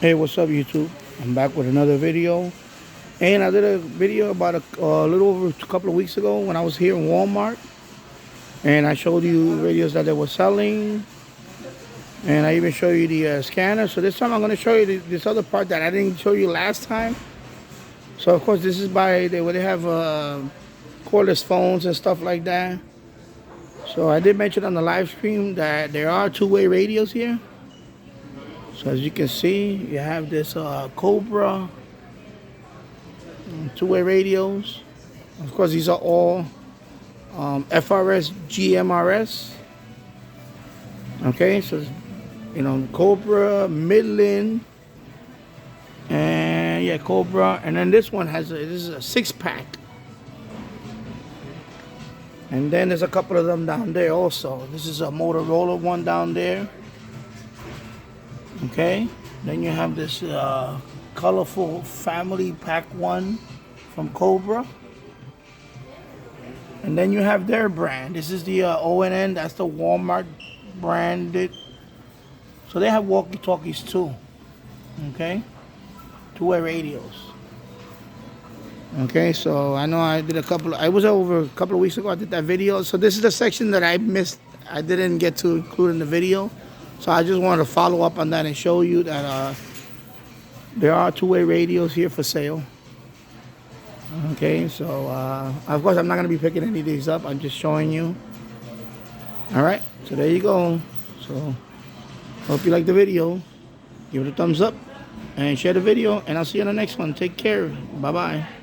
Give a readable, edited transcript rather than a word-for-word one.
Hey, what's up, YouTube? I'm back with another video. And I did a video about a little over a couple of weeks ago when I was here in Walmart. And I showed you radios that they were selling. And I even showed you the scanner. So this time I'm going to show you this other part that I didn't show you last time. So, of course, this is where they have cordless phones and stuff like that. So I did mention on the live stream that there are two-way radios here. So as you can see, you have this Cobra two-way radios. Of course, these are all FRS, GMRS. Okay, so you know Cobra, Midland, and yeah, Cobra, and then this one this is a 6-pack. And then there's a couple of them down there also. This is a Motorola one down there. Okay, then you have this colorful family pack one from Cobra. And then you have their brand. This is the ONN, that's the Walmart branded. So they have walkie-talkies too. Okay, two-way radios. Okay, so I know I did I was over a couple of weeks ago, I did that video. So this is the section that I missed. I didn't get to include in the video. So I just wanted to follow up on that and show you that there are two-way radios here for sale. Okay, so of course I'm not going to be picking any of these up. I'm just showing you. All right, so there you go. So hope you like the video. Give it a thumbs up and share the video. And I'll see you on the next one. Take care. Bye-bye.